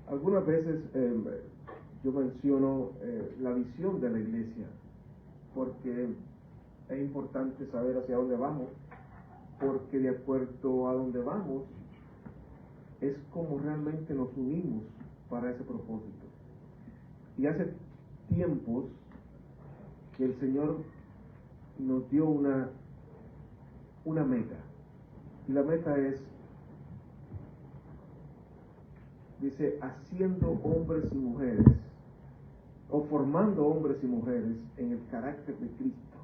Algunas veces yo menciono la visión de la iglesia, porque es importante saber hacia dónde vamos, porque de acuerdo a dónde vamos es como realmente nos unimos para ese propósito. Y hace tiempos que el Señor nos dio una meta, y la meta es, dice, haciendo hombres y mujeres, o formando hombres y mujeres en el carácter de Cristo,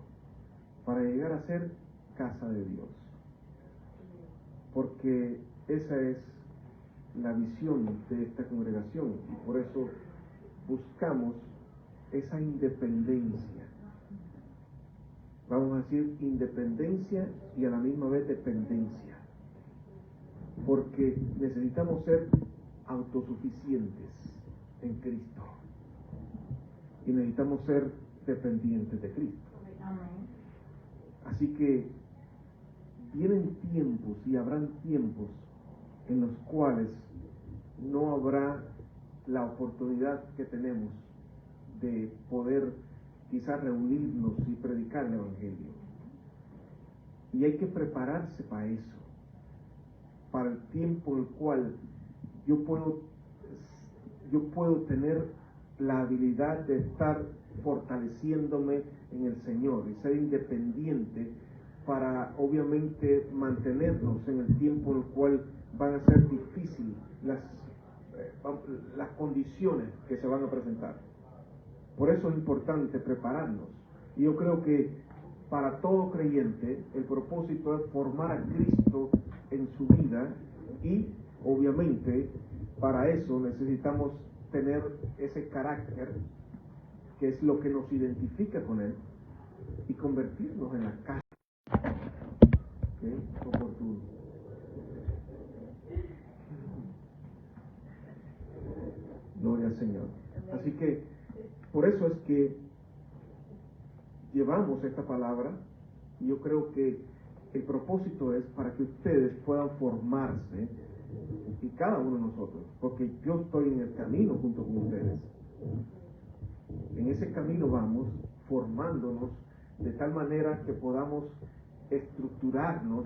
para llegar a ser casa de Dios. Porque esa es la visión de esta congregación, y por eso buscamos esa independencia. Vamos a decir independencia y a la misma vez dependencia, porque necesitamos ser autosuficientes en Cristo y necesitamos ser dependientes de Cristo. Amén. Así que vienen tiempos y habrán tiempos en los cuales no habrá la oportunidad que tenemos de poder quizás reunirnos y predicar el Evangelio. Y hay que prepararse para eso, para el tiempo en el cual yo puedo tener la habilidad de estar fortaleciéndome en el Señor y ser independiente para obviamente mantenernos en el tiempo en el cual van a ser difíciles las condiciones que se van a presentar. Por eso es importante prepararnos. Y yo creo que para todo creyente el propósito es formar a Cristo en su vida, y obviamente para eso necesitamos tener ese carácter que es lo que nos identifica con Él y convertirnos en la casa. ¿Okay? Oportuno. Gloria al Señor. Así que por eso es que llevamos esta palabra, y yo creo que el propósito es para que ustedes puedan formarse, y cada uno de nosotros, porque yo estoy en el camino junto con ustedes. En ese camino vamos formándonos de tal manera que podamos estructurarnos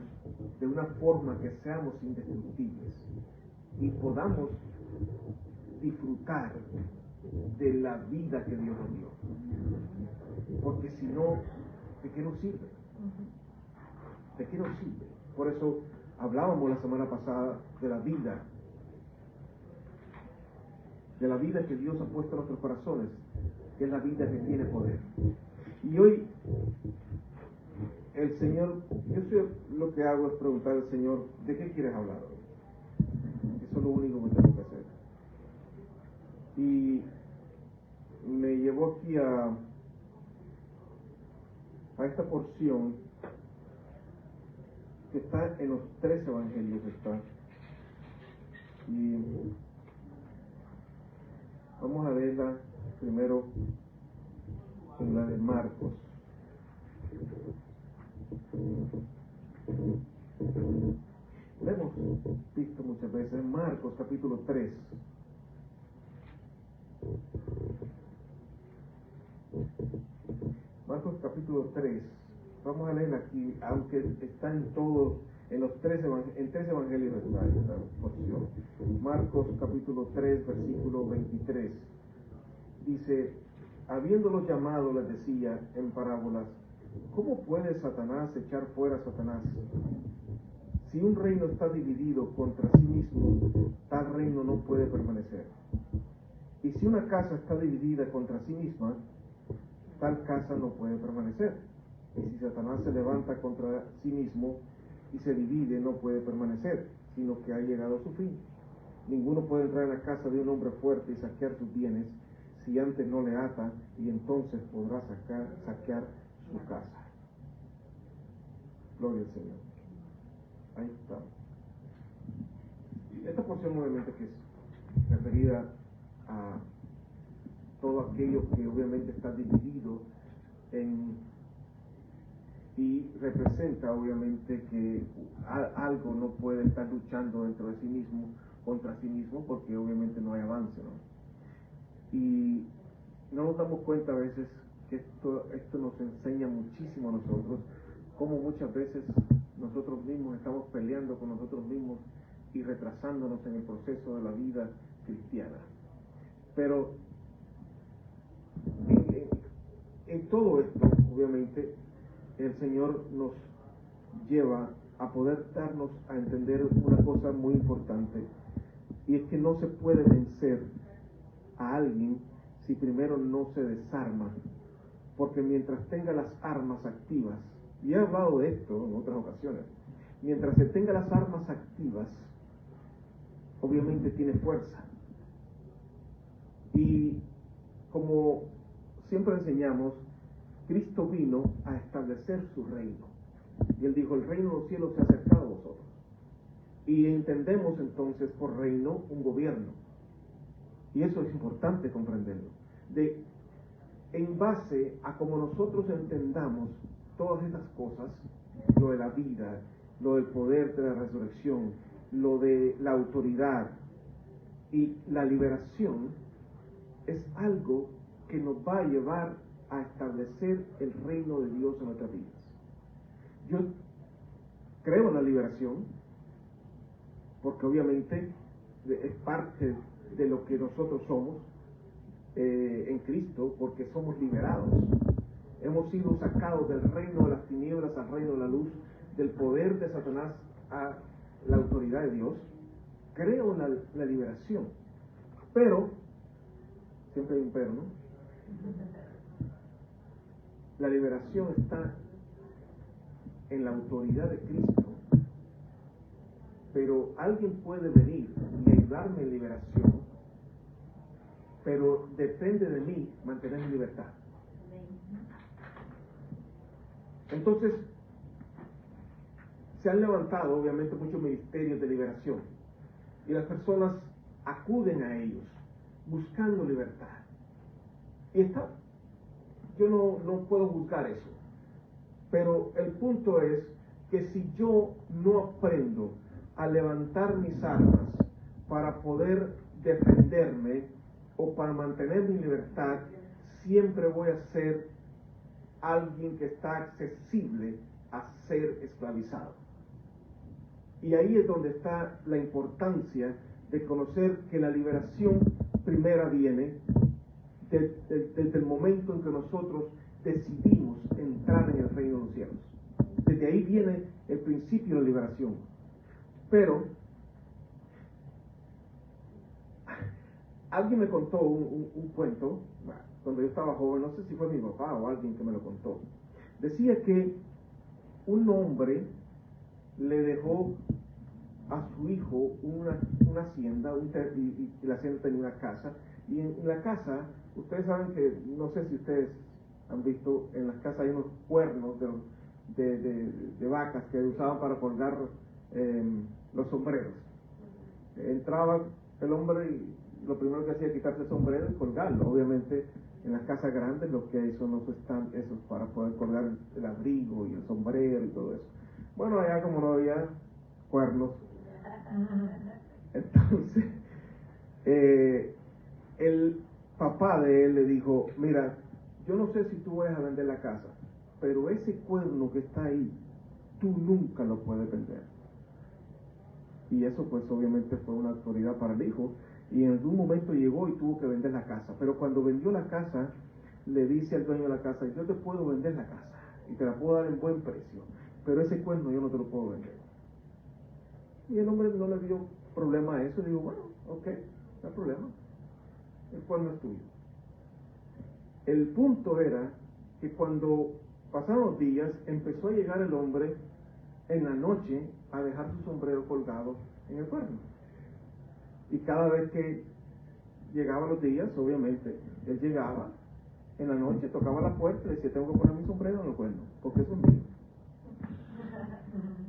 de una forma que seamos indestructibles y podamos disfrutar de la vida que Dios nos dio. Porque si no, ¿de qué nos sirve? ¿De qué nos sirve? Por eso hablábamos la semana pasada de la vida que Dios ha puesto en nuestros corazones, que es la vida que tiene poder. Y hoy el Señor, lo que hago es preguntar al Señor, ¿de qué quieres hablar hoy? Eso es lo único que tengo que hacer. Y me llevó aquí a esta porción que está en los 3 evangelios. Y vamos a leerla primero en la de Marcos. Lo hemos visto muchas veces. Marcos capítulo 3. Marcos capítulo 3. Vamos a leer aquí, aunque está en todos, en los 3 evangelios está esta porción. Marcos capítulo 3, versículo 23. Dice: habiéndolos llamado, les decía en parábolas: ¿cómo puede Satanás echar fuera a Satanás? Si un reino está dividido contra sí mismo, tal reino no puede permanecer. Y si una casa está dividida contra sí misma, tal casa no puede permanecer. Y si Satanás se levanta contra sí mismo y se divide, no puede permanecer, sino que ha llegado a su fin. Ninguno puede entrar en la casa de un hombre fuerte y saquear sus bienes, si antes no le ata, y entonces podrá saquear su casa. Gloria al Señor. Ahí está. Esta porción obviamente que es referida a todo aquello que obviamente está dividido y representa obviamente que algo no puede estar luchando dentro de sí mismo contra sí mismo, porque obviamente no hay avance, ¿no? Y no nos damos cuenta a veces que esto nos enseña muchísimo a nosotros, cómo muchas veces nosotros mismos estamos peleando con nosotros mismos y retrasándonos en el proceso de la vida cristiana. Pero en todo esto, obviamente, el Señor nos lleva a poder darnos a entender una cosa muy importante, y es que no se puede vencer a alguien si primero no se desarma, porque mientras tenga las armas activas, y he hablado de esto en otras ocasiones, mientras se tenga las armas activas, obviamente tiene fuerza. Y como siempre enseñamos, Cristo vino a establecer su reino. Y Él dijo, el reino de los cielos se ha acercado a vosotros. Y entendemos entonces por reino un gobierno. Y eso es importante comprenderlo. En base a como nosotros entendamos todas estas cosas, lo de la vida, lo del poder de la resurrección, lo de la autoridad y la liberación, es algo que nos va a llevar a establecer el reino de Dios en nuestras vidas. Yo creo en la liberación, porque obviamente es parte de lo que nosotros somos en Cristo, porque somos liberados. Hemos sido sacados del reino de las tinieblas al reino de la luz, del poder de Satanás a la autoridad de Dios. Creo en la liberación, pero siempre hay un pero, ¿no? La liberación está en la autoridad de Cristo, pero alguien puede venir y ayudarme en liberación, pero depende de mí mantener mi libertad. Entonces, se han levantado obviamente muchos ministerios de liberación y las personas acuden a ellos buscando libertad. Y yo no puedo juzgar eso, pero el punto es que si yo no aprendo a levantar mis armas para poder defenderme o para mantener mi libertad, siempre voy a ser alguien que está accesible a ser esclavizado. Y ahí es donde está la importancia de conocer que la liberación primera viene desde el momento en que nosotros decidimos entrar en el reino de los cielos. Desde ahí viene el principio de la liberación. Pero alguien me contó un cuento, cuando yo estaba joven, no sé si fue mi papá o alguien que me lo contó. Decía que un hombre le dejó a su hijo una hacienda, y la hacienda tenía una casa, y en la casa, ustedes saben que, no sé si ustedes han visto, en las casas hay unos cuernos de vacas que usaban para colgar los sombreros. Entraba el hombre y lo primero que hacía era quitarse el sombrero y colgarlo. Obviamente en las casas grandes lo que hay son los esos para poder colgar el abrigo y el sombrero y todo eso. Bueno, allá como no había cuernos, entonces el papá de él le dijo, mira, yo no sé si tú vayas a vender la casa, pero ese cuerno que está ahí, tú nunca lo puedes vender. Y eso pues obviamente fue una autoridad para el hijo, y en algún momento llegó y tuvo que vender la casa. Pero cuando vendió la casa, le dice al dueño de la casa, yo te puedo vender la casa y te la puedo dar en buen precio, pero ese cuerno yo no te lo puedo vender. Y el hombre no le dio problema a eso, dijo, bueno, ok, no hay problema, el cuerno es tuyo. El punto era que cuando pasaron los días, empezó a llegar el hombre en la noche a dejar su sombrero colgado en el cuerno. Y cada vez que llegaban los días, obviamente, él llegaba en la noche, tocaba la puerta y decía, tengo que poner mi sombrero en el cuerno, porque eso es mío.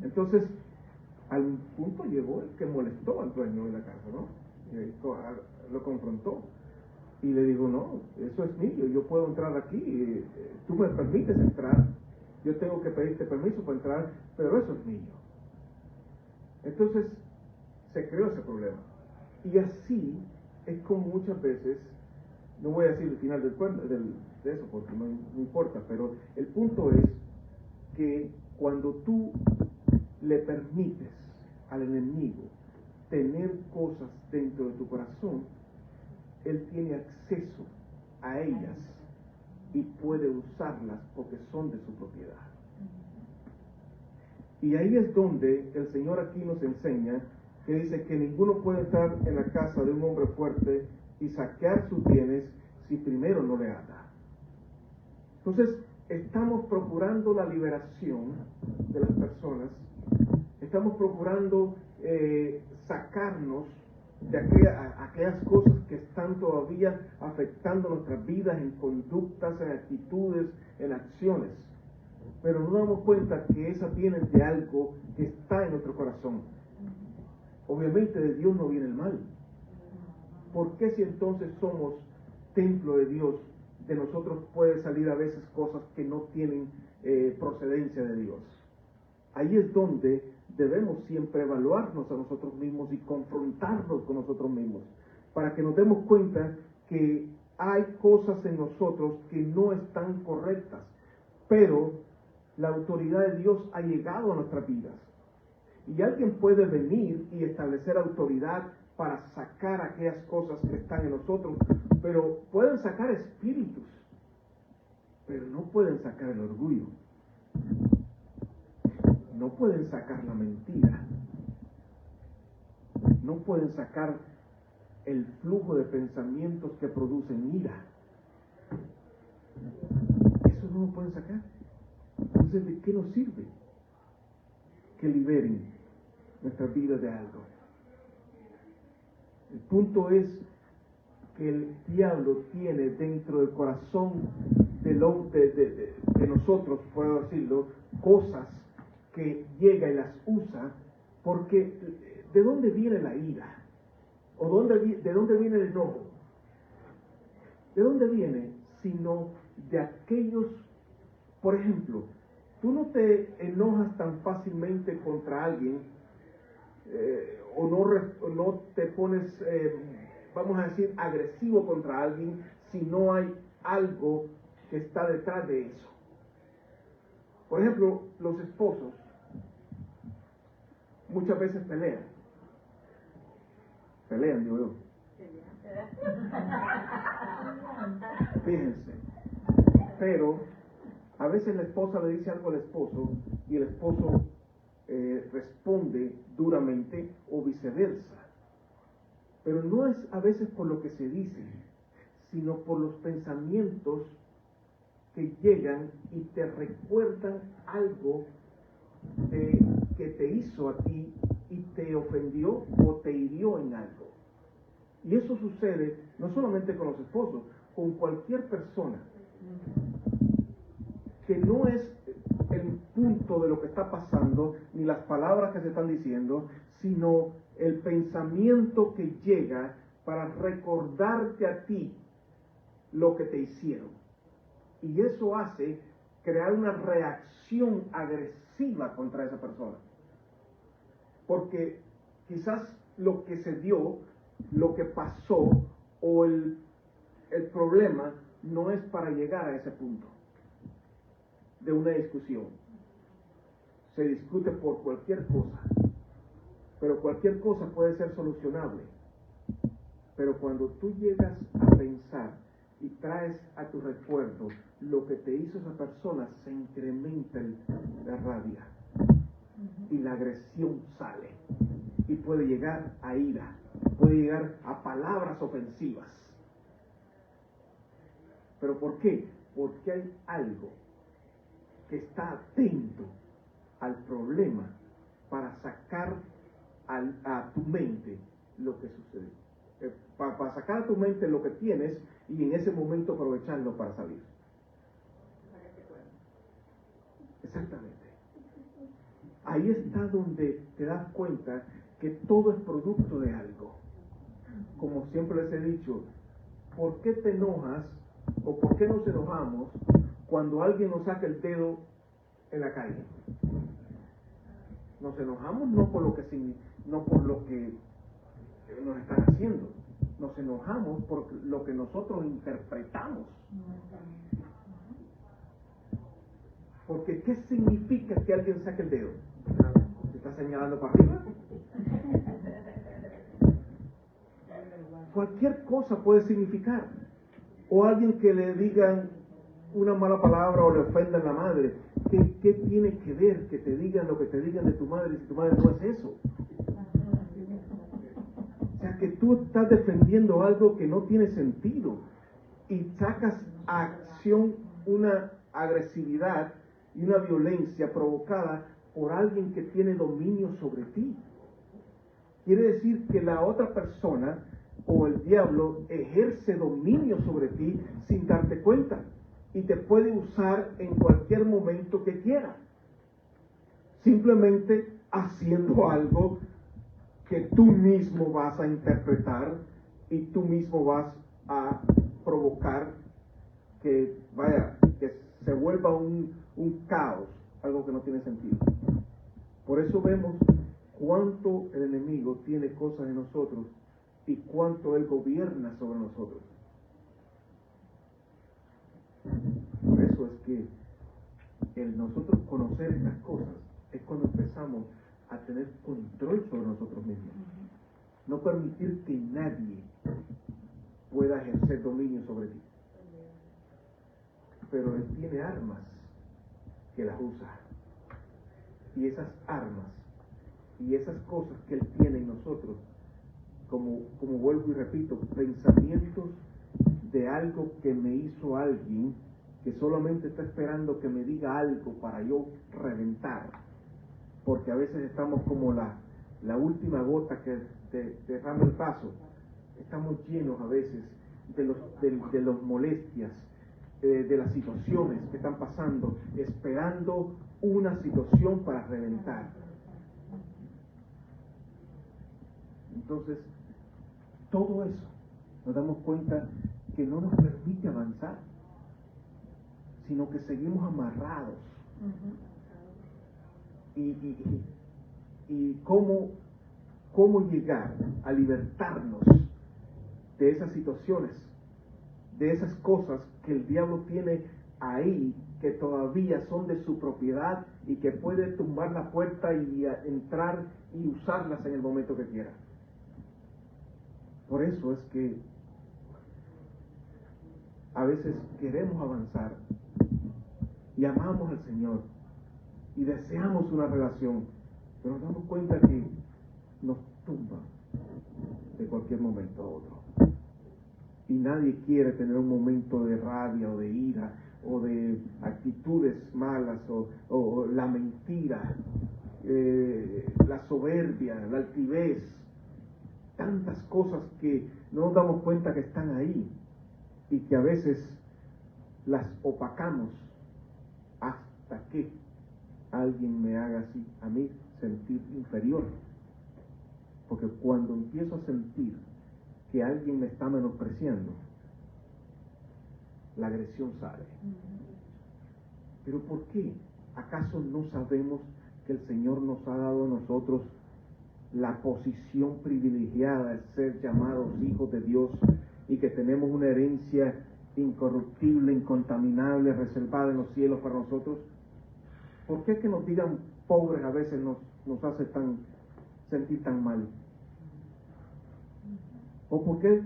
Entonces, al punto llegó el que molestó al dueño de la casa, ¿no? Y lo confrontó y le dijo, no, eso es mío, yo puedo entrar aquí, tú me permites entrar yo tengo que pedirte permiso para entrar, pero eso es mío. Entonces se creó ese problema. Y así es como muchas veces, no voy a decir el final de eso porque no importa, pero el punto es que cuando tú le permites al enemigo tener cosas dentro de tu corazón, él tiene acceso a ellas y puede usarlas porque son de su propiedad. Y ahí es donde el Señor aquí nos enseña que dice que ninguno puede entrar en la casa de un hombre fuerte y saquear sus bienes si primero no le ata. Entonces, estamos procurando la liberación de las personas, estamos procurando sacarnos de aquellas cosas que están todavía afectando nuestras vidas en conductas, en actitudes, en acciones. Pero no damos cuenta que esas vienen de algo que está en nuestro corazón. Obviamente de Dios no viene el mal. ¿Por qué si entonces somos templo de Dios, de nosotros puede salir a veces cosas que no tienen procedencia de Dios? Ahí es donde debemos siempre evaluarnos a nosotros mismos y confrontarnos con nosotros mismos, para que nos demos cuenta que hay cosas en nosotros que no están correctas, pero la autoridad de Dios ha llegado a nuestras vidas. Y alguien puede venir y establecer autoridad para sacar aquellas cosas que están en nosotros, pero pueden sacar espíritus, pero no pueden sacar el orgullo. No pueden sacar la mentira. No pueden sacar el flujo de pensamientos que producen ira. Eso no lo pueden sacar. Entonces, ¿de qué nos sirve que liberen nuestras vidas de algo? El punto es que el diablo tiene dentro del corazón de nosotros, puedo decirlo, cosas que llega y las usa, porque ¿de dónde viene la ira? ¿O de dónde viene el enojo? ¿De dónde viene? Sino de aquellos, por ejemplo, tú no te enojas tan fácilmente contra alguien, o no te pones, vamos a decir, agresivo contra alguien si no hay algo que está detrás de eso. Por ejemplo, los esposos muchas veces pelean, digo yo. Fíjense, pero a veces la esposa le dice algo al esposo y el esposo responde duramente o viceversa. Pero no es a veces por lo que se dice, sino por los pensamientos que llegan y te recuerdan algo que te hizo a ti y te ofendió o te hirió en algo. Y eso sucede no solamente con los esposos, con cualquier persona, que no es el punto de lo que está pasando, ni las palabras que se están diciendo, sino el pensamiento que llega para recordarte a ti lo que te hicieron. Y eso hace crear una reacción agresiva contra esa persona. Porque quizás lo que se dio, lo que pasó, o el problema no es para llegar a ese punto de una discusión. Se discute por cualquier cosa, pero cualquier cosa puede ser solucionable. Pero cuando tú llegas a pensar y traes a tu recuerdo lo que te hizo esa persona, se incrementa la rabia y la agresión sale y puede llegar a ira, puede llegar a palabras ofensivas. ¿Pero por qué? Porque hay algo que está atento al problema para sacar a tu mente lo que sucede. Para sacar a tu mente lo que tienes y en ese momento aprovecharlo para salir. Exactamente. Ahí está donde te das cuenta que todo es producto de algo. Como siempre les he dicho, ¿por qué te enojas o por qué nos enojamos cuando alguien nos saca el dedo en la calle. Nos enojamos no por lo que nos están haciendo. Nos enojamos por lo que nosotros interpretamos. Porque ¿qué significa que alguien saque el dedo? ¿Se está señalando para arriba? Cualquier cosa puede significar. O alguien que le digan una mala palabra o le ofendan la madre. ¿Qué tiene que ver que te digan lo que te digan de tu madre si tu madre no es eso? O sea, que tú estás defendiendo algo que no tiene sentido y sacas a acción una agresividad y una violencia provocada por alguien que tiene dominio sobre ti. Quiere decir que la otra persona o el diablo ejerce dominio sobre ti sin darte cuenta y te puede usar en cualquier momento que quiera, simplemente haciendo algo que tú mismo vas a interpretar y tú mismo vas a provocar que se vuelva un caos, algo que no tiene sentido. Por eso vemos cuánto el enemigo tiene cosas en nosotros y cuánto él gobierna sobre nosotros. Por eso es que el nosotros conocer estas cosas es cuando empezamos a tener control sobre nosotros mismos. No permitir que nadie pueda ejercer dominio sobre ti. Pero él tiene armas que las usa. Y esas armas y esas cosas que él tiene en nosotros, como vuelvo y repito, pensamientos de algo que me hizo alguien que solamente está esperando que me diga algo para yo reventar, porque a veces estamos como la última gota que derrama el vaso. Estamos llenos a veces de las molestias, de las situaciones que están pasando, esperando una situación para reventar. Entonces, todo eso nos damos cuenta que no nos permite avanzar, sino que seguimos amarrados. Y cómo llegar a libertarnos de esas situaciones, de esas cosas que el diablo tiene ahí, que todavía son de su propiedad y que puede tumbar la puerta y entrar y usarlas en el momento que quiera. Por eso es que a veces queremos avanzar y amamos al Señor y deseamos una relación, pero nos damos cuenta que nos tumba de cualquier momento a otro. Y nadie quiere tener un momento de rabia o de ira o de actitudes malas o la mentira, la soberbia, la altivez, tantas cosas que no nos damos cuenta que están ahí y que a veces las opacamos hasta que alguien me haga así a mí sentir inferior. Porque cuando empiezo a sentir que alguien me está menospreciando, la agresión sale. ¿Pero por qué? ¿Acaso no sabemos que el Señor nos ha dado a nosotros la posición privilegiada de ser llamados hijos de Dios y que tenemos una herencia incorruptible, incontaminable, reservada en los cielos para nosotros? ¿Por qué que nos digan pobres a veces nos hace sentir tan mal? ¿O por qué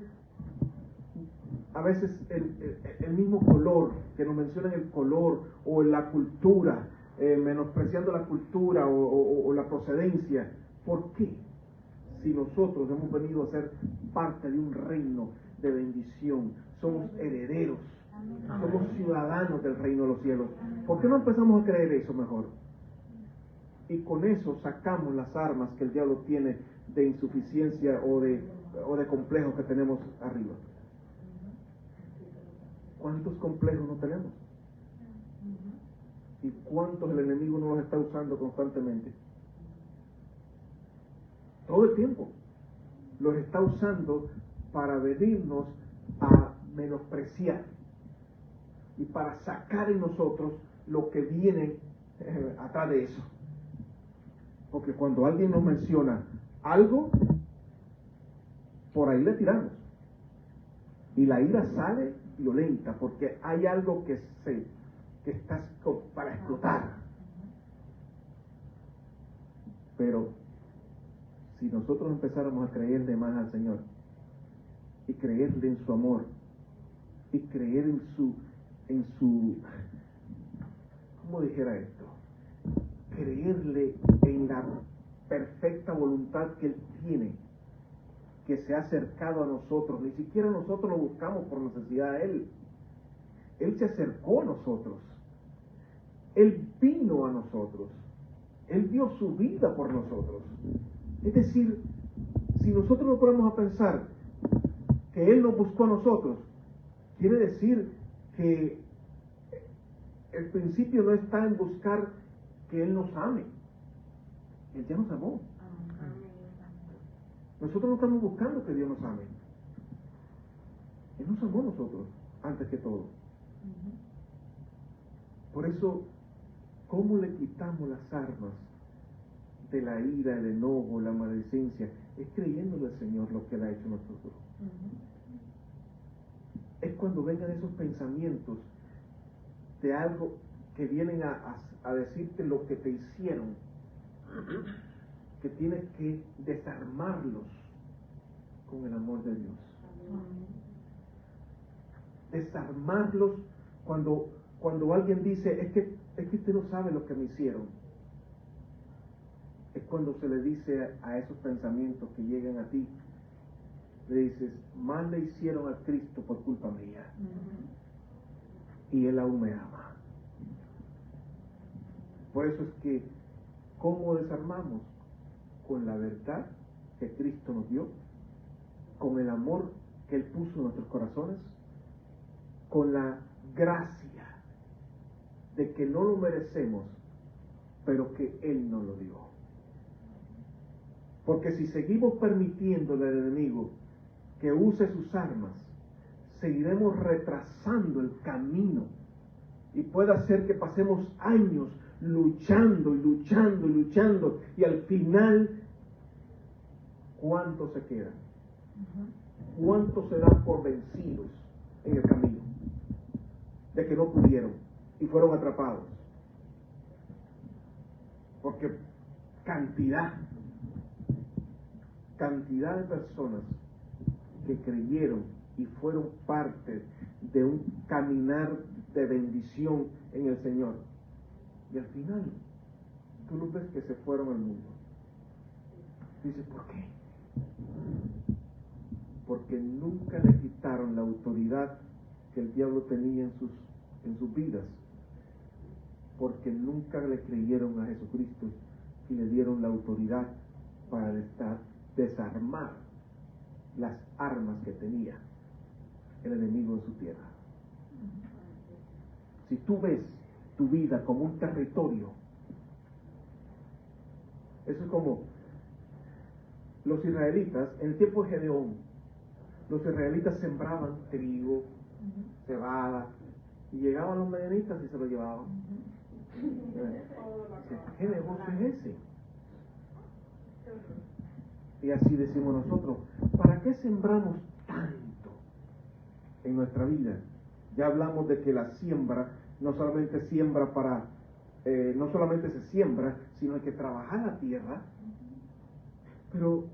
a veces el mismo color, que nos mencionan el color o la cultura, menospreciando la cultura o la procedencia? ¿Por qué? Si nosotros hemos venido a ser parte de un reino de bendición, somos herederos, somos ciudadanos del reino de los cielos, ¿por qué no empezamos a creer eso mejor? Y con eso sacamos las armas que el diablo tiene de insuficiencia o de complejos que tenemos arriba. ¿Cuántos complejos no tenemos? ¿Y cuántos el enemigo no los está usando constantemente? Todo el tiempo los está usando para venirnos a menospreciar y para sacar en nosotros lo que viene atrás de eso. Porque cuando alguien nos menciona algo, por ahí le tiramos. Y la ira sale violenta porque hay algo que está para explotar. Pero si nosotros empezáramos a creerle más al Señor y creerle en su amor y creer en su ¿cómo dijera esto? Creerle en la perfecta voluntad que Él tiene, que se ha acercado a nosotros. Ni siquiera nosotros lo buscamos por necesidad de Él. Él se acercó a nosotros. Él vino a nosotros. Él dio su vida por nosotros. Es decir, si nosotros nos ponemos a pensar que Él nos buscó a nosotros, quiere decir que el principio no está en buscar que Él nos ame. Él ya nos amó. Nosotros no estamos buscando que Dios nos ame. Él nos amó a nosotros, antes que todo. Por eso, ¿cómo le quitamos las armas de la ira, el enojo, la maledicencia? Es creyéndole al Señor lo que Él ha hecho a nosotros. Es cuando vengan esos pensamientos de algo que vienen a decirte lo que te hicieron, que tienes que desarmarlos con el amor de Dios. Desarmarlos cuando alguien dice, es que usted no sabe lo que me hicieron. Es cuando se le dice a esos pensamientos que llegan a ti, le dices, mal le hicieron a Cristo por culpa mía. Y Él aún me ama. Por eso es que, ¿cómo desarmamos? Con la verdad que Cristo nos dio, con el amor que Él puso en nuestros corazones, con la gracia de que no lo merecemos, pero que Él nos lo dio. Porque si seguimos permitiéndole al enemigo que use sus armas, seguiremos retrasando el camino y puede hacer que pasemos años luchando y luchando y luchando, y al final, ¿cuántos se quedan? ¿Cuántos se dan por vencidos en el camino? De que no pudieron y fueron atrapados. Porque cantidad de personas que creyeron y fueron parte de un caminar de bendición en el Señor. Y al final, tú no ves que se fueron al mundo. Dices, ¿por qué? Porque nunca le quitaron la autoridad que el diablo tenía en sus vidas. Porque nunca le creyeron a Jesucristo y le dieron la autoridad para desarmar las armas que tenía el enemigo en su tierra. Si tú ves tu vida como un territorio, eso es como los israelitas en el tiempo de Gedeón. Los israelitas sembraban trigo, cebada, y llegaban los madianitas y se lo llevaban. ¿Qué negocio es ese? Y así decimos nosotros, ¿para qué sembramos tanto en nuestra vida? Ya hablamos de que la siembra no solamente se siembra, sino hay que trabajar la tierra. Pero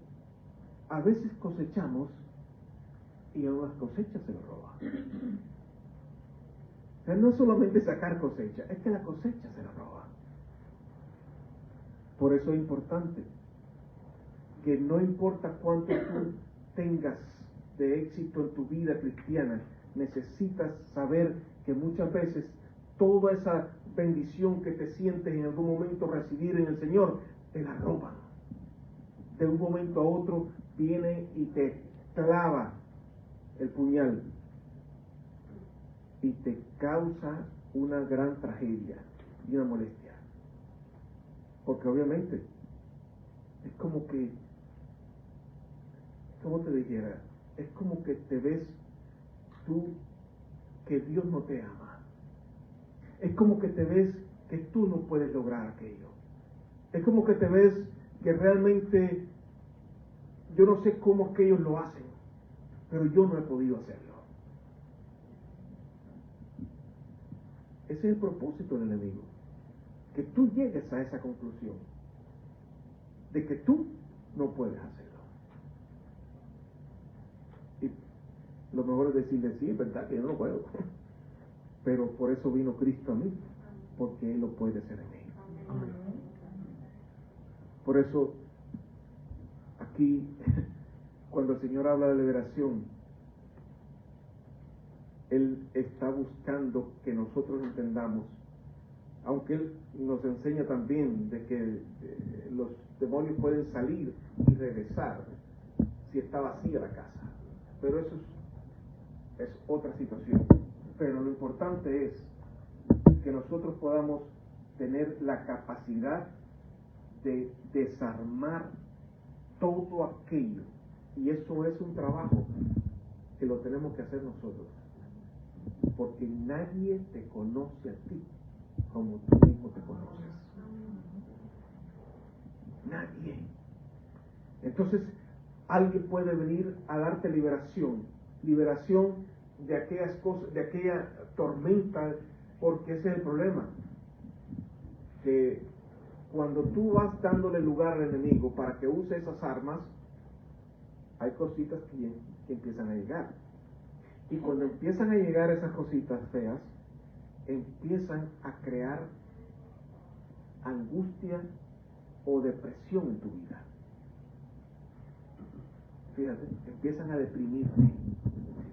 a veces cosechamos y a unas cosechas se lo roban. O sea, no solamente sacar cosecha, es que la cosecha se la roban. Por eso es importante que no importa cuánto tú tengas de éxito en tu vida cristiana, necesitas saber que muchas veces toda esa bendición que te sientes en algún momento recibir en el Señor, te la roban. De un momento a otro viene y te clava el puñal y te causa una gran tragedia y una molestia. Porque obviamente es como que, ¿cómo te dijera? Es como que te ves tú que Dios no te ama. Es como que te ves que tú no puedes lograr aquello. Es como que te ves que realmente yo no sé cómo aquellos lo hacen, pero yo no he podido hacerlo. Ese es el propósito del enemigo, que tú llegues a esa conclusión de que tú no puedes hacerlo. Y lo mejor es decirle, sí, es verdad que yo no puedo, pero por eso vino Cristo a mí, porque Él lo puede hacer en mí. Amén. Por eso aquí, cuando el Señor habla de liberación, Él está buscando que nosotros entendamos, aunque Él nos enseña también de que los demonios pueden salir y regresar si está vacía la casa, pero eso es otra situación. Pero lo importante es que nosotros podamos tener la capacidad de desarmar todo aquello, y eso es un trabajo que lo tenemos que hacer nosotros, porque nadie te conoce a ti como tú mismo te conoces. Nadie. Entonces alguien puede venir a darte liberación de aquellas cosas, de aquella tormenta, porque ese es el problema, que cuando tú vas dándole lugar al enemigo para que use esas armas, hay cositas que empiezan a llegar. Y cuando empiezan a llegar esas cositas feas, empiezan a crear angustia o depresión en tu vida. Fíjate, empiezan a deprimirte.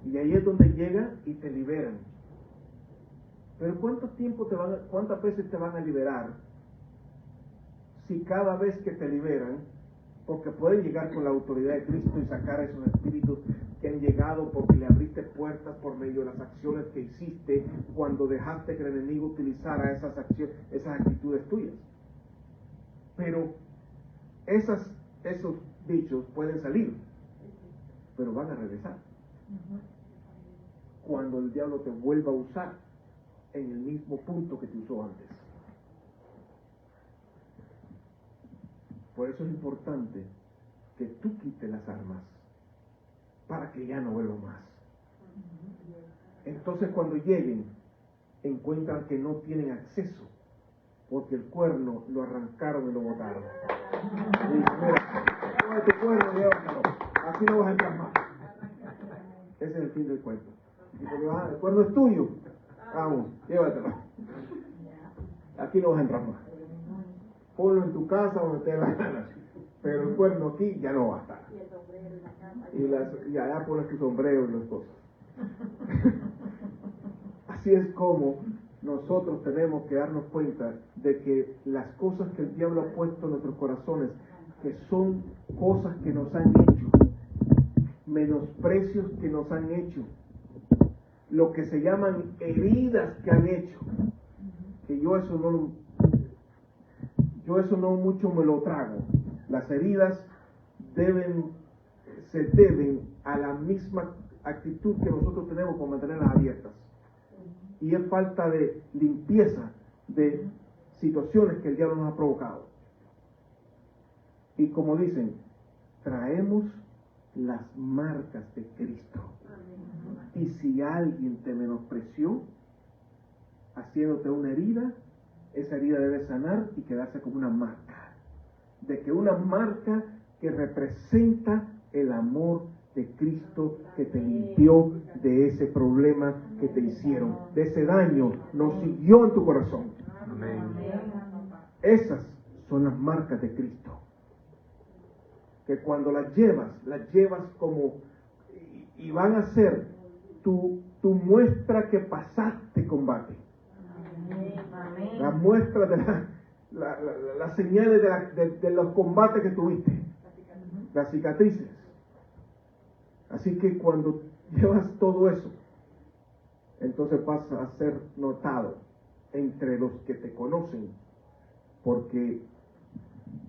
Y ahí es donde llegan y te liberan. Pero ¿cuántas veces te van a liberar? Si cada vez que te liberan, porque pueden llegar con la autoridad de Cristo y sacar esos espíritus que han llegado porque le abriste puertas por medio de las acciones que hiciste cuando dejaste que el enemigo utilizara esas actitudes tuyas. Pero esos bichos pueden salir, pero van a regresar. Cuando el diablo te vuelva a usar en el mismo punto que te usó antes. Por eso es importante que tú quites las armas para que ya no vuelva más. Entonces cuando lleguen, encuentran que no tienen acceso, porque el cuerno lo arrancaron y lo botaron. Y dicen, mira, coge tu cuerno y llévatelo, aquí no vas a entrar más. Ese es el fin del cuento. Y porque el cuerno es tuyo, vamos, llévatelo. Aquí no vas a entrar más. Ponlo en tu casa donde te dé la gana, pero el cuerno aquí ya no va a estar. Y allá pones tu sombrero y las cosas. Así es como nosotros tenemos que darnos cuenta de que las cosas que el diablo ha puesto en nuestros corazones, que son cosas que nos han hecho, menosprecios que nos han hecho, lo que se llaman heridas que han hecho, que yo eso no mucho me lo trago. Las heridas se deben a la misma actitud que nosotros tenemos por mantenerlas abiertas. Y es falta de limpieza de situaciones que el diablo nos ha provocado. Y como dicen, traemos las marcas de Cristo. Y si alguien te menospreció, haciéndote una herida, esa herida debe sanar y quedarse como una marca. De que una marca que representa el amor de Cristo que te limpió de ese problema que te hicieron, de ese daño, no siguió en tu corazón. Amén. Esas son las marcas de Cristo. Que cuando las llevas como, y van a ser tu muestra que pasaste combate. Amén. La muestra de las señales de los combates que tuviste, las cicatrices. Así que cuando llevas todo eso, entonces vas a ser notado entre los que te conocen, porque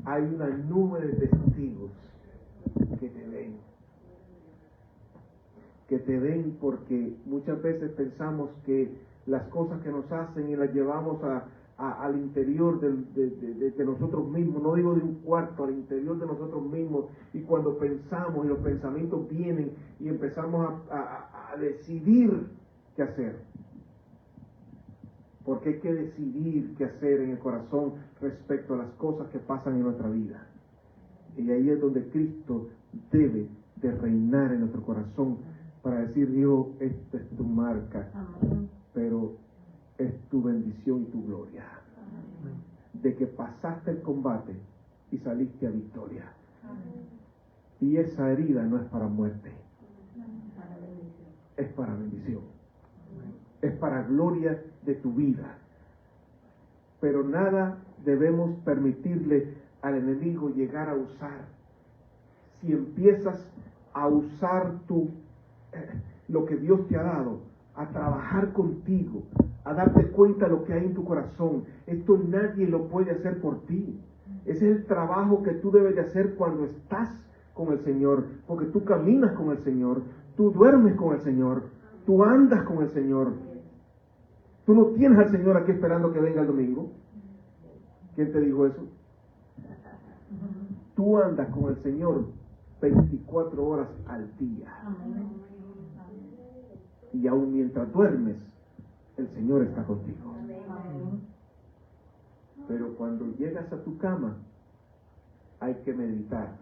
hay una nube de testigos que te ven porque muchas veces pensamos que las cosas que nos hacen y las llevamos al interior de nosotros mismos, no digo de un cuarto, al interior de nosotros mismos, y cuando pensamos y los pensamientos vienen y empezamos a decidir qué hacer. Porque hay que decidir qué hacer en el corazón respecto a las cosas que pasan en nuestra vida. Y ahí es donde Cristo debe de reinar en nuestro corazón para decir: Dios, esta es tu marca, pero es tu bendición y tu gloria. De que pasaste el combate y saliste a victoria. Y esa herida no es para muerte, es para bendición. Es para gloria de tu vida. Pero nada debemos permitirle al enemigo llegar a usar. Si empiezas a usar lo que Dios te ha dado, a trabajar contigo, a darte cuenta de lo que hay en tu corazón, esto nadie lo puede hacer por ti. Ese es el trabajo que tú debes de hacer cuando estás con el Señor, porque tú caminas con el Señor, tú duermes con el Señor, tú andas con el Señor. Tú no tienes al Señor aquí esperando que venga el domingo. ¿Quién te dijo eso? Tú andas con el Señor 24 horas al día. Y aún mientras duermes, el Señor está contigo. Pero cuando llegas a tu cama, hay que meditar.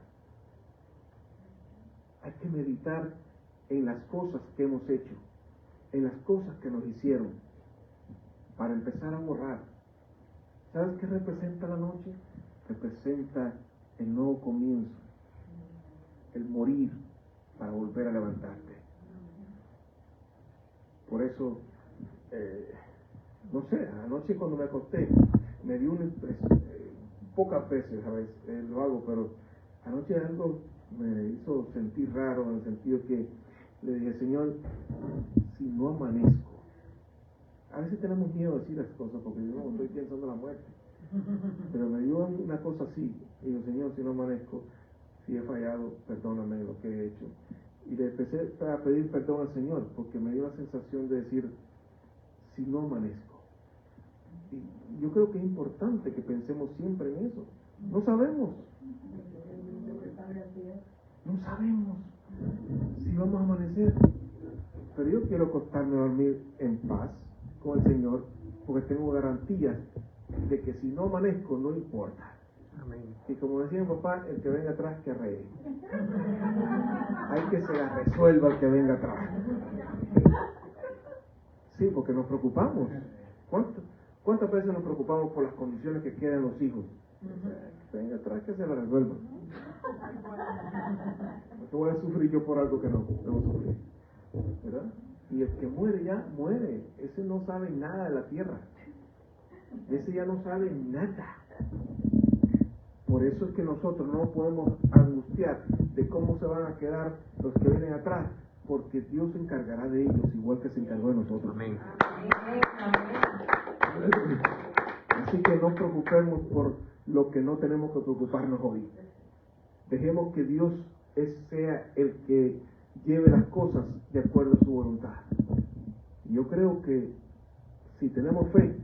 Hay que meditar en las cosas que hemos hecho, en las cosas que nos hicieron, para empezar a borrar. ¿Sabes qué representa la noche? Representa el nuevo comienzo, el morir para volver a levantarte. Por eso, no sé, anoche cuando me acosté, me dio pocas veces a veces lo hago, pero anoche algo me hizo sentir raro, en el sentido que le dije: Señor, si no amanezco. A veces tenemos miedo de decir las cosas porque no estoy pensando en la muerte. Pero me dio una cosa así. Y digo: Señor, si no amanezco, si he fallado, perdóname lo que he hecho. Y le empecé a pedir perdón al Señor porque me dio la sensación de decir: si no amanezco. Y yo creo que es importante que pensemos siempre en eso. No sabemos. No sabemos si vamos a amanecer. Pero yo quiero acostarme a dormir en paz con el Señor, porque tengo garantías de que si no amanezco, no importa. Amén. Y como decía mi papá, el que venga atrás que arregle. Hay que se la resuelva el que venga atrás. Sí, porque nos preocupamos. ¿Cuántas veces nos preocupamos por las condiciones que quedan los hijos? Que venga atrás que se la resuelva. No voy a sufrir yo por algo que no debo sufrir, ¿verdad? Y el que muere ya muere. Ese no sabe nada de la tierra. Ese ya no sabe nada. Por eso es que nosotros no podemos angustiar de cómo se van a quedar los que vienen atrás, porque Dios se encargará de ellos igual que se encargó de nosotros. Amén. Así que no preocupemos por lo que no tenemos que preocuparnos hoy. Dejemos que Dios sea el que lleve las cosas de acuerdo a su voluntad. Y yo creo que si tenemos fe,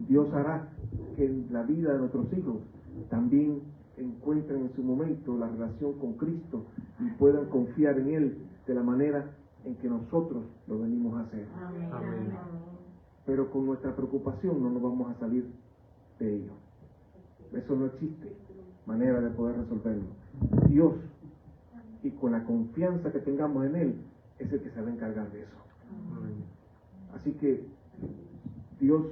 Dios hará que en la vida de nuestros hijos también encuentren en su momento la relación con Cristo y puedan confiar en Él de la manera en que nosotros lo venimos a hacer. Amén. Amén. Pero con nuestra preocupación no nos vamos a salir de ello. Eso no existe manera de poder resolverlo. Dios, y con la confianza que tengamos en Él, es el que se va a encargar de eso. Amén. Así que Dios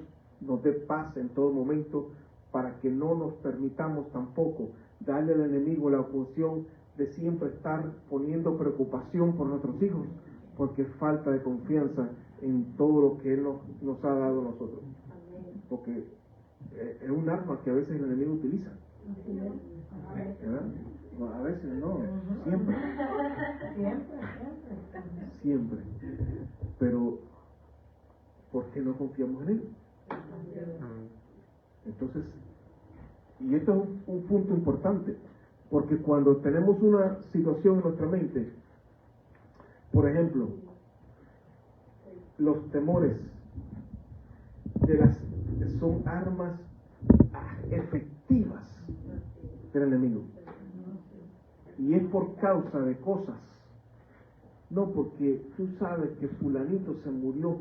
nos dé paz en todo momento, para que no nos permitamos tampoco darle al enemigo la ocasión de siempre estar poniendo preocupación por nuestros hijos, porque es falta de confianza en todo lo que Él nos ha dado a nosotros. Porque es un arma que a veces el enemigo utiliza. ¿Verdad? No, a veces no, siempre. Siempre. Pero, ¿por qué no confiamos en Él? Entonces, y esto es un punto importante, porque cuando tenemos una situación en nuestra mente, por ejemplo, los temores son armas efectivas del enemigo. Y es por causa de cosas. No porque tú sabes que fulanito se murió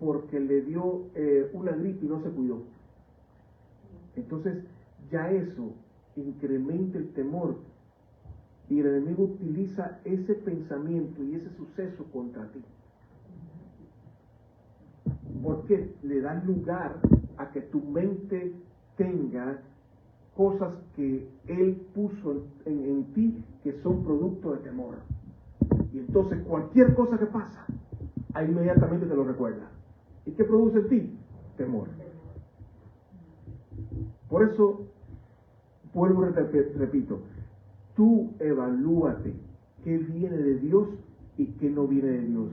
porque le dio una gripe y no se cuidó. Entonces ya eso incrementa el temor y el enemigo utiliza ese pensamiento y ese suceso contra ti. Porque le da lugar a que tu mente tenga cosas que él puso en ti que son producto de temor. Y entonces cualquier cosa que pasa, ahí inmediatamente te lo recuerda. ¿Y qué produce en ti? Temor. Por eso, vuelvo y repito, tú evalúate qué viene de Dios y qué no viene de Dios.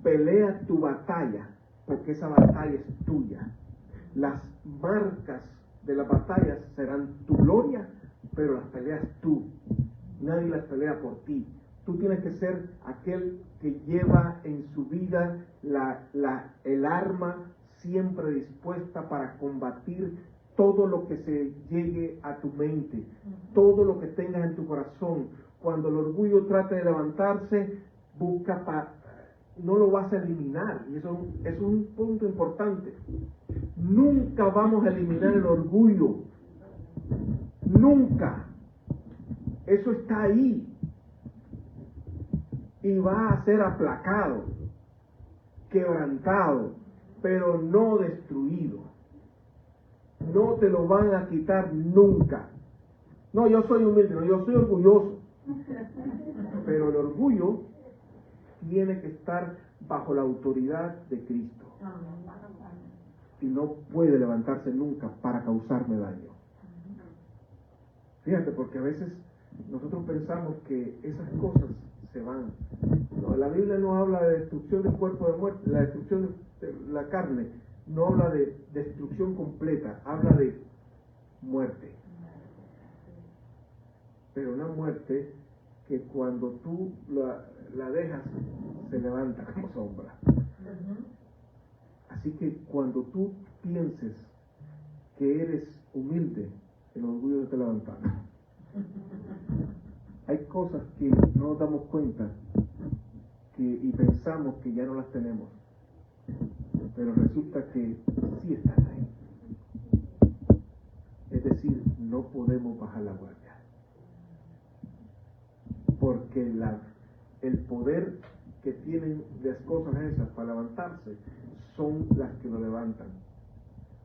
Pelea tu batalla, porque esa batalla es tuya. Las marcas de las batallas serán tu gloria, pero las peleas tú. Nadie las pelea por ti. Tú tienes que ser aquel que lleva en su vida el arma siempre dispuesta para combatir todo lo que se llegue a tu mente, todo lo que tengas en tu corazón. Cuando el orgullo trate de levantarse, no lo vas a eliminar. Y eso es un punto importante. Nunca vamos a eliminar el orgullo. Nunca. Eso está ahí. Y va a ser aplacado, quebrantado, pero no destruido. No te lo van a quitar nunca. No, yo soy humilde, no, yo soy orgulloso. Pero el orgullo tiene que estar bajo la autoridad de Cristo. Y no puede levantarse nunca para causarme daño. Fíjate, porque a veces nosotros pensamos que esas cosas se van. No, la Biblia no habla de destrucción del cuerpo de muerte, la destrucción de la carne, no habla de destrucción completa, habla de muerte. Pero una muerte que cuando tú la dejas, se levanta como sombra. Así que cuando tú pienses que eres humilde, el orgullo te levantará. Hay cosas que no nos damos cuenta y pensamos que ya no las tenemos, pero resulta que sí están ahí. Es decir, no podemos bajar la guardia, porque el poder que tienen las cosas esas para levantarse son las que lo levantan,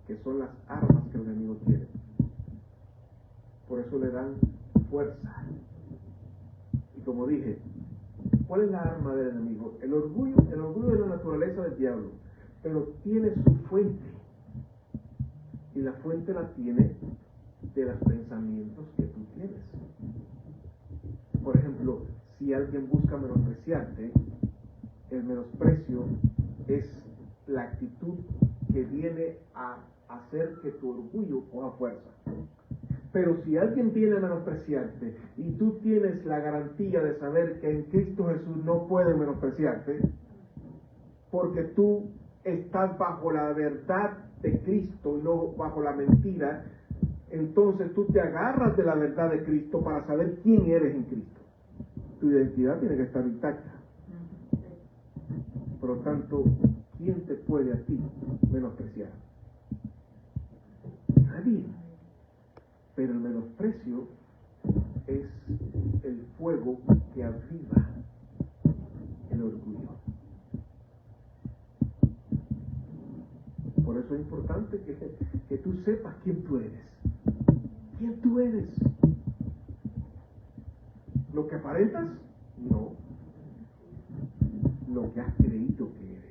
que son las armas que el enemigo tiene. Por eso le dan fuerza. Y como dije, ¿cuál es la arma del enemigo? El orgullo es la naturaleza del diablo, pero tiene su fuente. Y la fuente la tiene de los pensamientos que tú tienes. Por ejemplo, si alguien busca menospreciarte, el menosprecio es la actitud que viene a hacer que tu orgullo coja fuerza. Pero si alguien viene a menospreciarte y tú tienes la garantía de saber que en Cristo Jesús no puede menospreciarte, porque tú estás bajo la verdad de Cristo y no bajo la mentira, entonces tú te agarras de la verdad de Cristo para saber quién eres en Cristo. Tu identidad tiene que estar intacta. Por lo tanto, ¿quién te puede a ti menospreciar? Nadie. Pero el menosprecio es el fuego que aviva el orgullo. Por eso es importante que tú sepas quién tú eres. ¿Quién tú eres? ¿Lo que aparentas? No. Lo que has creído que eres.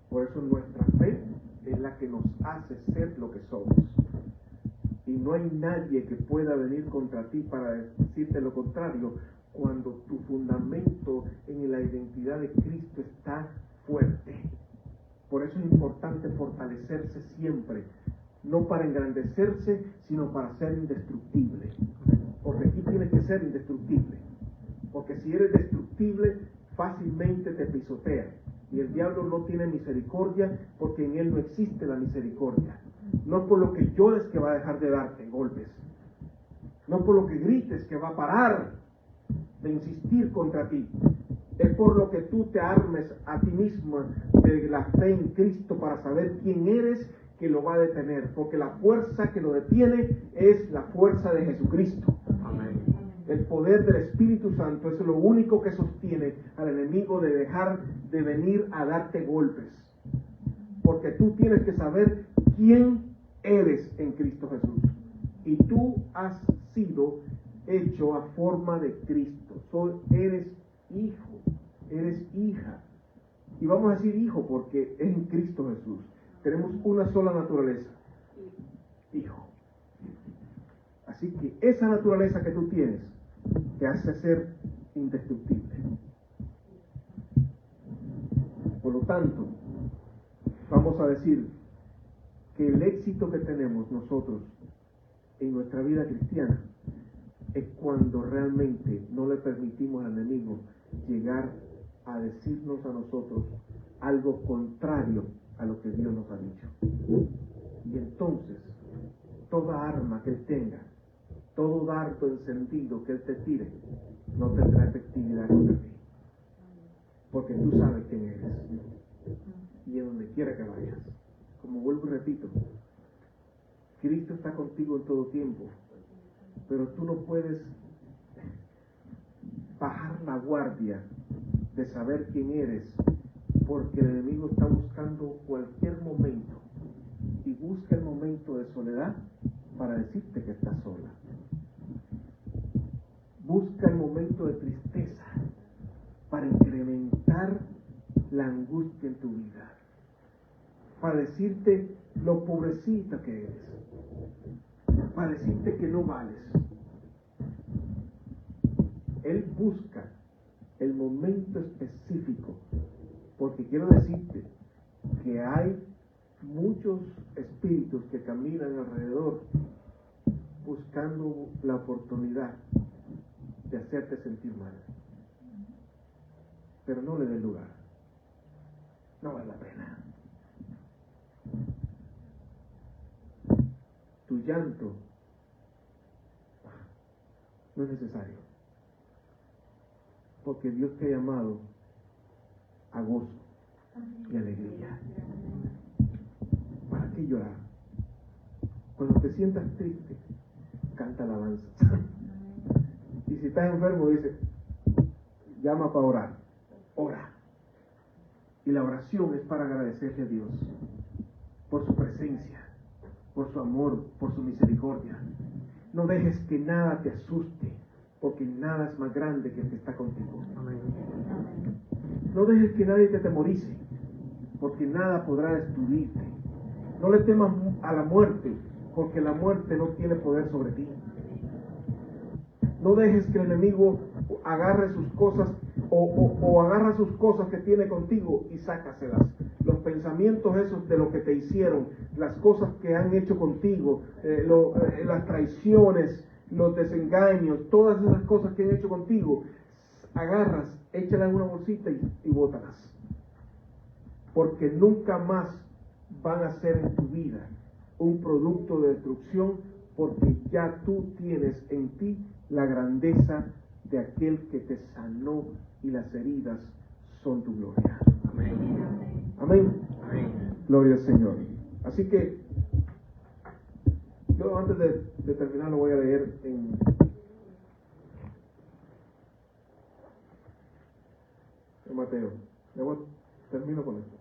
Por eso nuestra fe es la que nos hace ser lo que somos. Y no hay nadie que pueda venir contra ti para decirte lo contrario cuando tu fundamento en la identidad de Cristo está fuerte. Por eso es importante fortalecerse siempre, no para engrandecerse, sino para ser indestructible. Porque aquí tienes que ser indestructible. Porque si eres destructible, fácilmente te pisotean. Y el diablo no tiene misericordia porque en él no existe la misericordia. No por lo que llores que va a dejar de darte golpes. No por lo que grites que va a parar de insistir contra ti. Es por lo que tú te armes a ti mismo de la fe en Cristo para saber quién eres que lo va a detener. Porque la fuerza que lo detiene es la fuerza de Jesucristo. Amén. El poder del Espíritu Santo es lo único que sostiene al enemigo de dejar de venir a darte golpes. Porque tú tienes que saber quién eres en Cristo Jesús. Y tú has sido hecho a forma de Cristo. Eres hijo, eres hija. Y vamos a decir hijo porque es en Cristo Jesús. Tenemos una sola naturaleza. Hijo. Así que esa naturaleza que tú tienes te hace ser indestructible. Por lo tanto, vamos a decir que el éxito que tenemos nosotros en nuestra vida cristiana es cuando realmente no le permitimos al enemigo llegar a decirnos a nosotros algo contrario a lo que Dios nos ha dicho. Y entonces, toda arma que él tenga, todo dardo encendido que él te tire, no tendrá efectividad contra ti. Porque tú sabes quién eres. Y en donde quiera que vayas, como vuelvo y repito, Cristo está contigo en todo tiempo, pero tú no puedes bajar la guardia de saber quién eres, porque el enemigo está buscando cualquier momento y busca el momento de soledad para decirte que estás sola. Busca el momento de tristeza para incrementar la angustia en tu vida, para decirte lo pobrecita que eres, para decirte que no vales. Él busca el momento específico, porque quiero decirte que hay muchos espíritus que caminan alrededor buscando la oportunidad de hacerte sentir mal. Pero no le des lugar. No vale la pena. Tu llanto no es necesario, porque Dios te ha llamado a gozo y alegría. ¿Para qué llorar? Cuando te sientas triste, canta alabanza. Y si estás enfermo, dice, llama para orar. Ora. Y la oración es para agradecerle a Dios por su presencia, por su amor, por su misericordia. No dejes que nada te asuste, porque nada es más grande que el que está contigo. Amén. No dejes que nadie te atemorice, porque nada podrá destruirte. No le temas a la muerte, porque la muerte no tiene poder sobre ti. No dejes que el enemigo agarre sus cosas o agarra sus cosas que tiene contigo y sácaselas. Los pensamientos esos de lo que te hicieron, las cosas que han hecho contigo, las traiciones, los desengaños, todas esas cosas que han hecho contigo, agarras, échalas en una bolsita y bótalas. Porque nunca más van a ser en tu vida un producto de destrucción, porque ya tú tienes en ti la grandeza de aquel que te sanó y las heridas son tu gloria. Amén. Amén. Amén. Gloria al Señor. Así que yo antes de terminar lo voy a leer en Mateo. Luego termino con esto.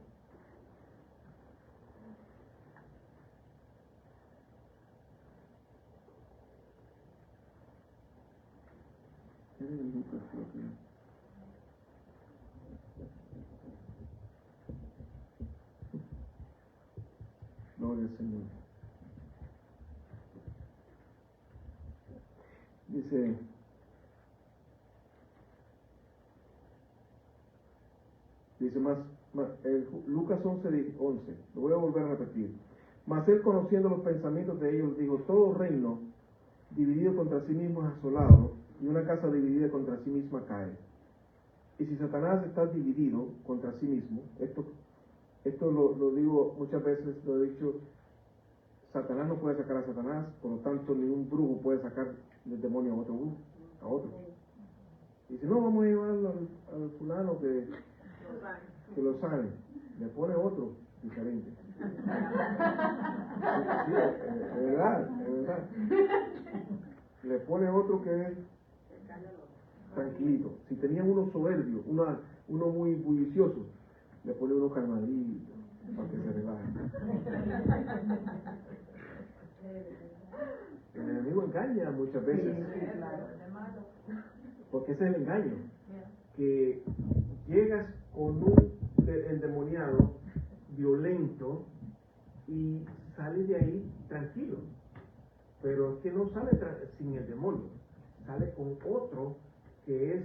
Gloria al Señor. Dice más Lucas 11, lo voy a volver a repetir. Mas él, conociendo los pensamientos de ellos, dijo: todo reino dividido contra sí mismo es asolado, y una casa dividida contra sí misma cae. Y si Satanás está dividido contra sí mismo, esto lo digo muchas veces, lo he dicho, Satanás no puede sacar a Satanás, por lo tanto ningún brujo puede sacar del demonio a otro brujo, a otro. Y si no, vamos a llevarlo al fulano que lo sane, le pone otro diferente. Sí, es verdad. Le pone otro que es tranquilito. Si tenía uno soberbio, uno muy bullicioso, le pone uno calmadito para que se relaje. El enemigo engaña muchas veces, porque ese es el engaño, que llegas con un endemoniado violento y sales de ahí tranquilo, pero es que no sale sin el demonio, sale con otro que es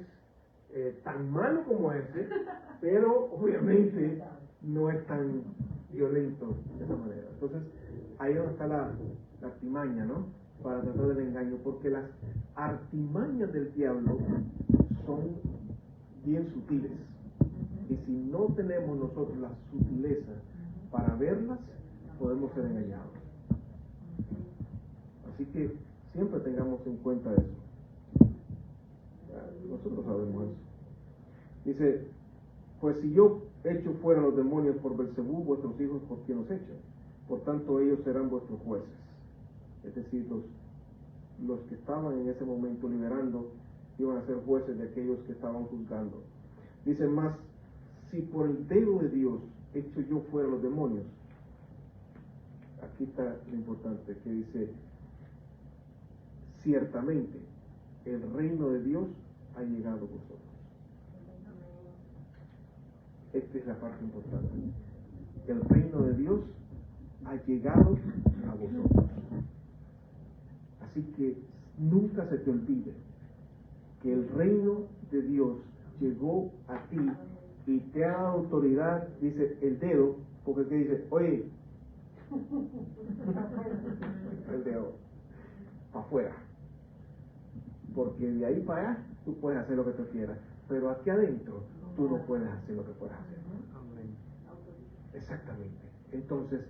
tan malo como ese, pero obviamente no es tan violento de esa manera. Entonces ahí donde está la artimaña, ¿no? Para tratar del engaño, porque las artimañas del diablo son bien sutiles, y si no tenemos nosotros la sutileza para verlas, podemos ser engañados. Así que siempre tengamos en cuenta eso. Nosotros sabemos eso. Dice, pues si yo echo fuera los demonios por Belcebú, vuestros hijos por quien los echan, por tanto ellos serán vuestros jueces. Es decir, los que estaban en ese momento liberando iban a ser jueces de aquellos que estaban juzgando. Dice más, si por el dedo de Dios echo yo fuera los demonios, aquí está lo importante, que dice, ciertamente el reino de Dios ha llegado a vosotros. Esta es la parte importante. El reino de Dios ha llegado a vosotros. Así que nunca se te olvide que el reino de Dios llegó a ti y te ha dado autoridad, dice el dedo, porque te dice, oye, el dedo, para afuera, porque de ahí para allá tú puedes hacer lo que tú quieras, pero aquí adentro tú no puedes hacer lo que puedas hacer. Exactamente. Entonces,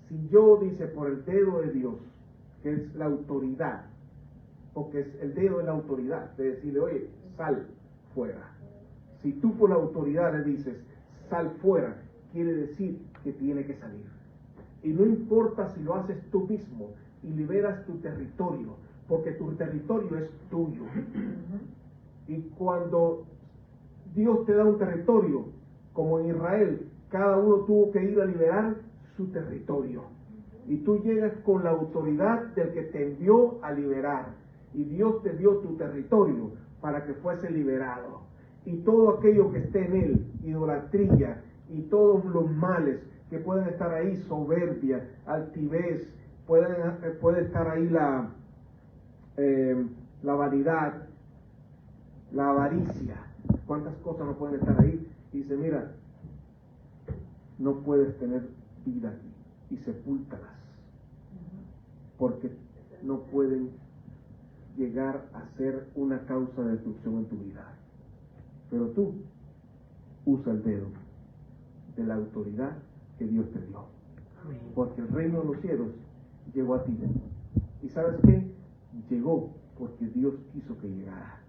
si yo dice por el dedo de Dios, que es la autoridad, porque es el dedo de la autoridad, de decirle, oye, sal fuera. Si tú por la autoridad le dices, sal fuera, quiere decir que tiene que salir. Y no importa si lo haces tú mismo y liberas tu territorio, porque tu territorio es tuyo. Y cuando Dios te da un territorio, como en Israel, cada uno tuvo que ir a liberar su territorio. Y tú llegas con la autoridad del que te envió a liberar. Y Dios te dio tu territorio para que fuese liberado. Y todo aquello que esté en él, idolatría y todos los males que pueden estar ahí, soberbia, altivez, puede estar ahí la vanidad, la avaricia, cuántas cosas no pueden estar ahí. Y dice, mira, no puedes tener vida aquí, y sepúltalas, porque no pueden llegar a ser una causa de destrucción en tu vida. Pero tú usa el dedo de la autoridad que Dios te dio, porque el reino de los cielos llegó a ti. ¿Y sabes qué? Llegó porque Dios quiso que llegara.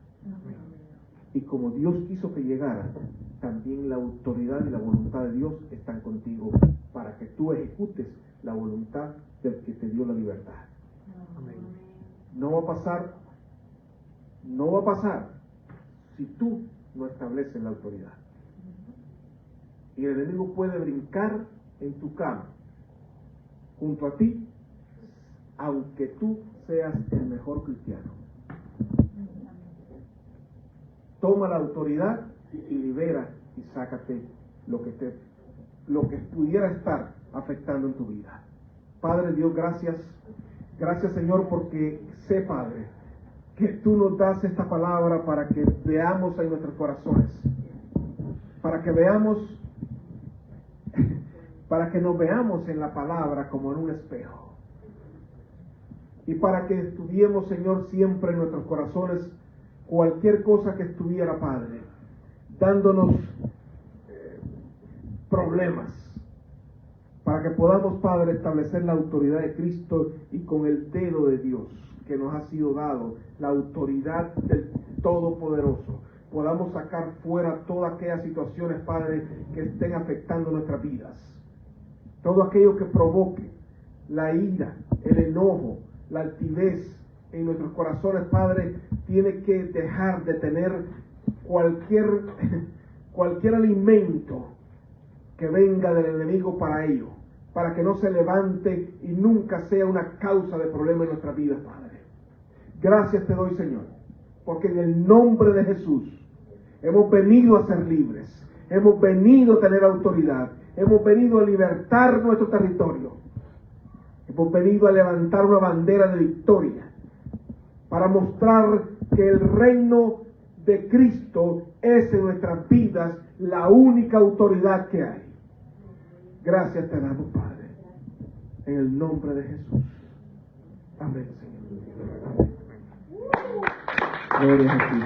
Y como Dios quiso que llegara, también la autoridad y la voluntad de Dios están contigo para que tú ejecutes la voluntad del que te dio la libertad. No va a pasar si tú no estableces la autoridad. Y el enemigo puede brincar en tu cama junto a ti, aunque tú seas el mejor cristiano. Toma la autoridad y libera y sácate lo que pudiera estar afectando en tu vida. Padre Dios, gracias Señor, porque sé, Padre, que tú nos das esta palabra para que veamos en nuestros corazones, para que nos veamos en la palabra como en un espejo, y para que estudiemos, Señor, siempre en nuestros corazones cualquier cosa que estuviera, Padre, dándonos problemas, para que podamos, Padre, establecer la autoridad de Cristo y con el dedo de Dios que nos ha sido dado, la autoridad del Todopoderoso, podamos sacar fuera todas aquellas situaciones, Padre, que estén afectando nuestras vidas. Todo aquello que provoque la ira, el enojo, la altivez en nuestros corazones, Padre, tiene que dejar de tener cualquier alimento que venga del enemigo para ello, para que no se levante y nunca sea una causa de problema en nuestra vida, Padre. Gracias te doy, Señor, porque en el nombre de Jesús hemos venido a ser libres, hemos venido a tener autoridad, hemos venido a libertar nuestro territorio, hemos venido a levantar una bandera de victoria para mostrar que el reino de Cristo es en nuestras vidas la única autoridad que hay. Gracias te damos, Padre, en el nombre de Jesús. Amén, Señor. Amén. Gloria a ti.